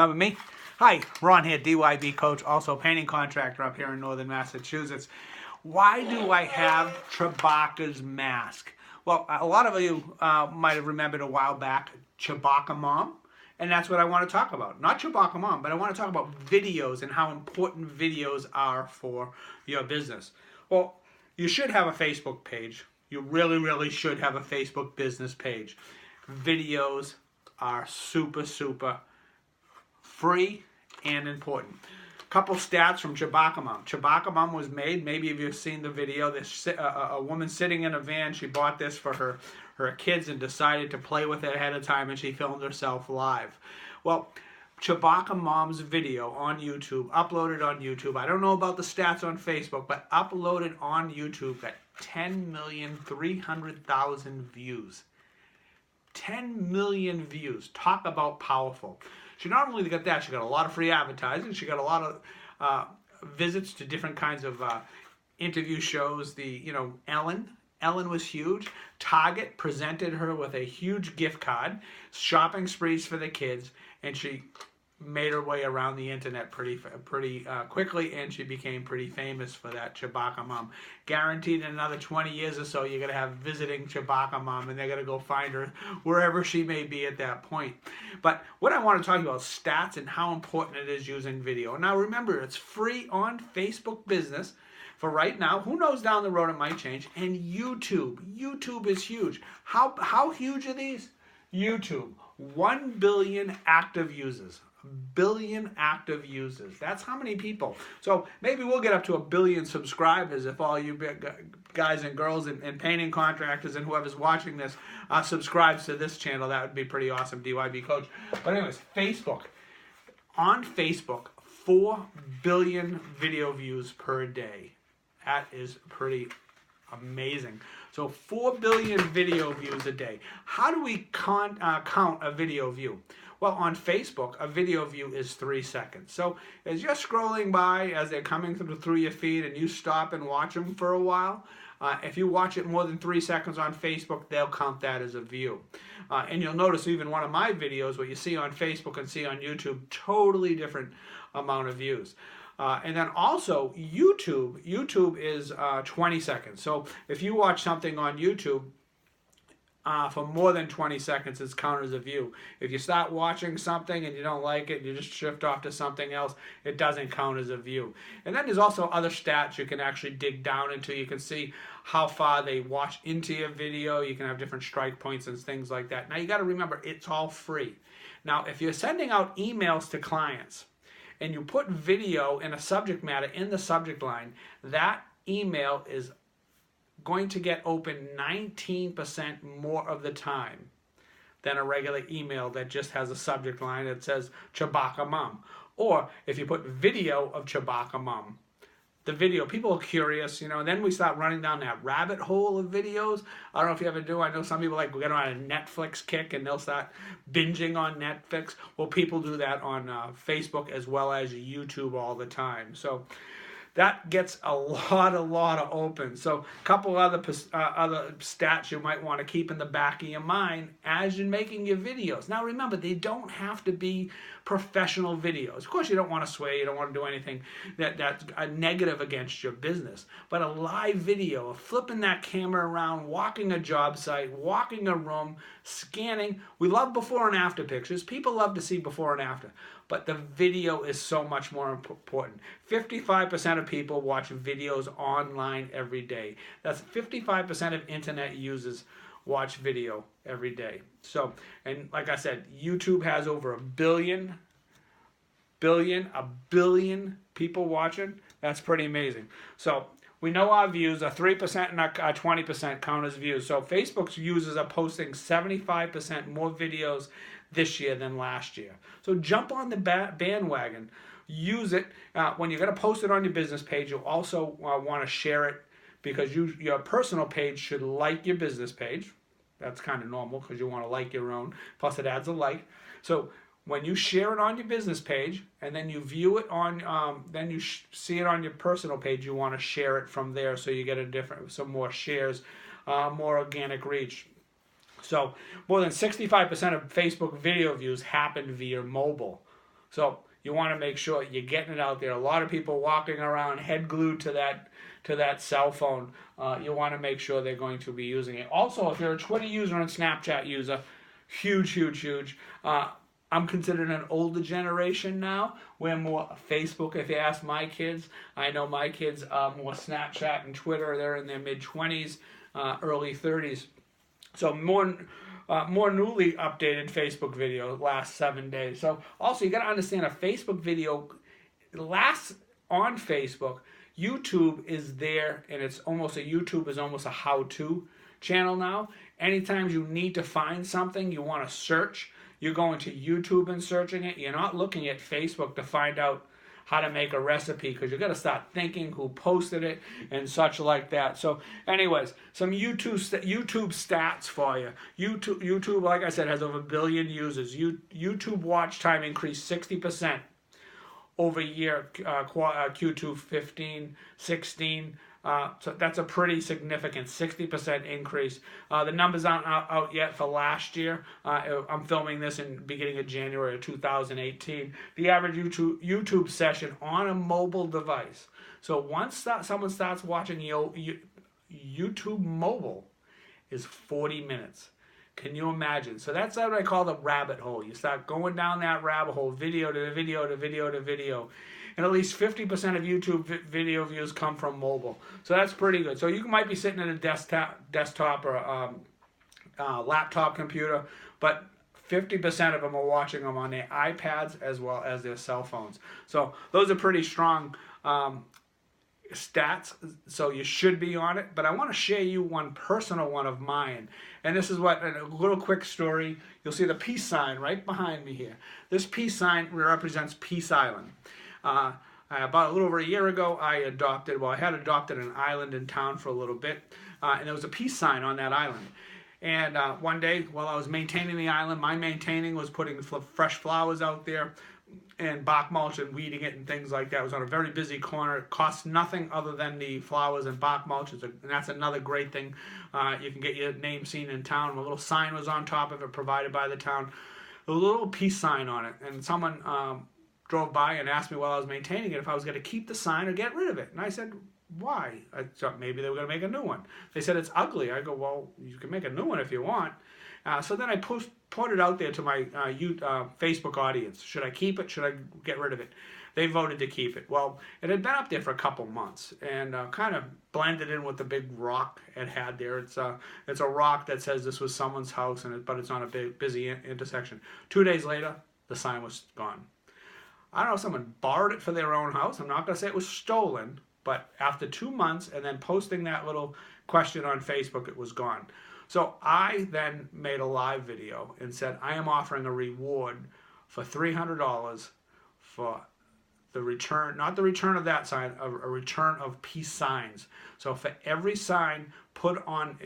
Remember me? Hi, Ron here, DYB coach, also painting contractor up here in northern Massachusetts. Why do I have Chewbacca's mask? Well, a lot of you might have remembered a while back Chewbacca Mom, and that's what I want to talk about. Not Chewbacca Mom, but I want to talk about videos and how important videos are for your business. Well, you should have a Facebook page. You really should have a Facebook business page. Videos are super free and important. Couple stats from Chewbacca Mom. Chewbacca Mom was made, maybe if you've seen the video, this a woman sitting in a van. She bought this for her kids and decided to play with it ahead of time, and she filmed herself live. Well, Chewbacca Mom's video on YouTube, uploaded on YouTube. I don't know about the stats on Facebook, but uploaded on YouTube got 10,300,000 views. 10 million views. Talk about powerful. She not only got that, she got a lot of free advertising. She got a lot of visits to different kinds of interview shows. Ellen was huge. Target presented her with a huge gift card, shopping sprees for the kids, and she made her way around the internet pretty quickly, and she became pretty famous for that. Chewbacca Mom. Guaranteed in another 20 years or so, you're going to have visiting Chewbacca Mom, and they're going to go find her wherever she may be at that point. But what I want to talk about stats and how important it is using video. Now remember, it's free on Facebook Business for right now. Who knows, down the road it might change. And YouTube. YouTube is huge. How huge are these? YouTube. 1 billion active users. Billion active users. That's how many people. So maybe we'll get up to 1 billion subscribers if all you guys and girls and painting contractors and whoever's watching this subscribes to this channel. That would be pretty awesome, DYB Coach. But anyways, Facebook. On Facebook, 4 billion video views per day. That is pretty amazing. So 4 billion video views a day. How do we count a video view? Well, on Facebook, a video view is 3 seconds. So as you're scrolling by, as they're coming through your feed, and you stop and watch them for a while, if you watch it more than 3 seconds on Facebook, they'll count that as a view. And you'll notice even one of my videos, what you see on Facebook and see on YouTube, totally different amount of views. And then also YouTube. YouTube is 20 seconds. So if you watch something on YouTube for more than 20 seconds, it's counted as a view. If you start watching something and you don't like it, you just shift off to something else, it doesn't count as a view. And then there's also other stats you can actually dig down into. You can see how far they watch into your video. You can have different strike points and things like that. Now you got to remember, it's all free. Now if you're sending out emails to clients, and you put video in a subject matter in the subject line, that email is going to get open 19% more of the time than a regular email that just has a subject line that says Chewbacca Mom. Or if you put video of Chewbacca Mom, the video, people are curious, and then we start running down that rabbit hole of videos. I don't know if you ever do. I know some people we get on a Netflix kick and they'll start binging on Netflix. Well, people do that on Facebook as well as YouTube all the time. So that gets a lot of open. So a couple other stats you might want to keep in the back of your mind as you're making your videos. Now remember, they don't have to be professional videos. Of course, you don't want to swear, you don't want to do anything that's a negative against your business. But a live video of flipping that camera around, walking a job site, walking a room, scanning. We love before and after pictures. People love to see before and after. But the video is so much more important. 55% of people watch videos online every day. That's 55% of internet users watch video every day. So, and like I said, YouTube has over a billion people watching. That's pretty amazing. So we know our views are 3% and our 20% count as views. So Facebook's users are posting 75% more videos this year than last year. So jump on the bandwagon. Use it. When you're going to post it on your business page, you'll also want to share it, because your personal page should like your business page. That's kind of normal because you want to like your own. Plus it adds a like. So when you share it on your business page and then you view it on, then you see it on your personal page, you want to share it from there so you get some more shares, more organic reach. So more than 65% of Facebook video views happen via mobile. So you want to make sure you're getting it out there. A lot of people walking around head glued to that cell phone. You want to make sure they're going to be using it. Also, if you're a Twitter user and Snapchat user, huge, huge, huge. I'm considered an older generation now. We're more Facebook. If you ask my kids, I know my kids are more Snapchat and Twitter. They're in their mid-20s, early 30s. So more newly updated Facebook video last 7 days. So also you got to understand a Facebook video lasts on Facebook. YouTube is there, and YouTube is almost a how-to channel now. Anytime you need to find something, you want to search, you're going to YouTube and searching it. You're not looking at Facebook to find out how to make a recipe, because you got to start thinking who posted it and such like that. So anyways, some YouTube stats for you. YouTube, like I said, has over 1 billion users. YouTube watch time increased 60% over year, Q2 15, 16. So that's a pretty significant 60% increase. The numbers aren't out yet for last year. I'm filming this in the beginning of January of 2018. The average YouTube session on a mobile device. So once someone starts watching YouTube mobile is 40 minutes. Can you imagine? So that's what I call the rabbit hole. You start going down that rabbit hole, video to video to video to video. And at least 50% of YouTube video views come from mobile. So that's pretty good. So you might be sitting at a desktop or laptop computer, but 50% of them are watching them on their iPads as well as their cell phones. So those are pretty strong stats, so you should be on it. But I want to share you one personal one of mine, and this is a little quick story. You'll see the peace sign right behind me here. This peace sign represents Peace Island. About a little over a year ago, I had adopted an island in town for a little bit, and there was a peace sign on that island. And one day, while I was maintaining the island, my maintaining was putting fresh flowers out there and bark mulch and weeding it and things like that. It was on a very busy corner. It cost nothing other than the flowers and bark mulch, and that's another great thing. You can get your name seen in town. A little sign was on top of it, provided by the town. A little peace sign on it, and someone drove by and asked me while I was maintaining it if I was going to keep the sign or get rid of it. And I said, why? I thought maybe they were going to make a new one. They said, it's ugly. I go, well, you can make a new one if you want. So then I put it out there to my Facebook audience. Should I keep it? Should I get rid of it? They voted to keep it. Well, it had been up there for a couple months and kind of blended in with the big rock it had there. It's a rock that says this was someone's house, but it's on a big busy intersection. 2 days later, the sign was gone. I don't know if someone borrowed it for their own house. I'm not going to say it was stolen, but after 2 months and then posting that little question on Facebook, it was gone. So I then made a live video and said, I am offering a reward for $300 for the return, not the return of that sign, a return of peace signs. So for every sign put on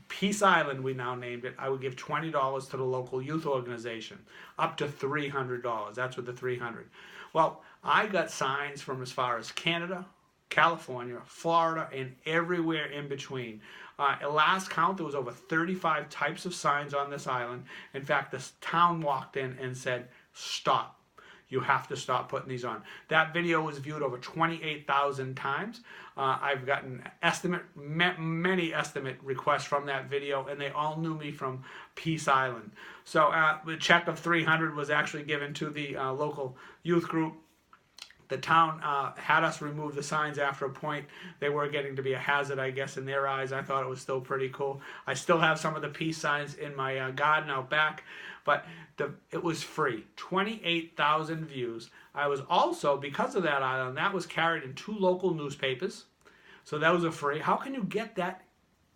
Peace Island, we now named it, I would give $20 to the local youth organization, up to $300. That's what the $300. Well, I got signs from as far as Canada, California, Florida, and everywhere in between. At last count, there was over 35 types of signs on this island. In fact, this town walked in and said, stop. You have to stop putting these on. That video was viewed over 28,000 times. I've gotten many estimate requests from that video, and they all knew me from Peace Island. So the check of $300 was actually given to the local youth group. The town had us remove the signs after a point. They were getting to be a hazard, I guess, in their eyes. I thought it was still pretty cool. I still have some of the peace signs in my garden out back, but it was free. 28,000 views. I was also, because of that island, that was carried in 2 local newspapers. So those are free. How can you get that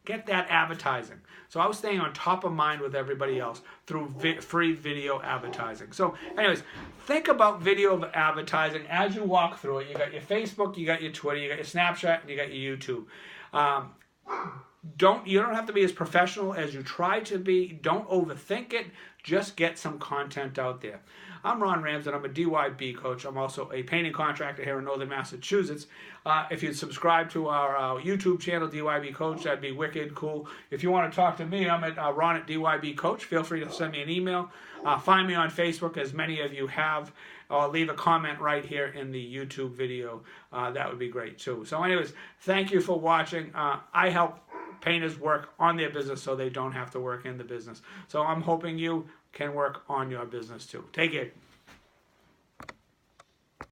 advertising? So I was staying on top of mind with everybody else through free video advertising. So anyways, think about video advertising as you walk through it. You got your Facebook, you got your Twitter, you got your Snapchat, and you got your YouTube. You don't have to be as professional as you try to be. Don't overthink it. Just get some content out there. I'm Ron Ramsden. I'm a DYB coach. I'm also a painting contractor here in Northern Massachusetts. If you'd subscribe to our YouTube channel, DYB Coach, that'd be wicked cool. If you want to talk to me, I'm at Ron at DYB Coach. Feel free to send me an email. Find me on Facebook, as many of you have, or leave a comment right here in the YouTube video. That would be great too. So anyways, thank you for watching. I help painters work on their business so they don't have to work in the business. So I'm hoping you can work on your business too. Take care.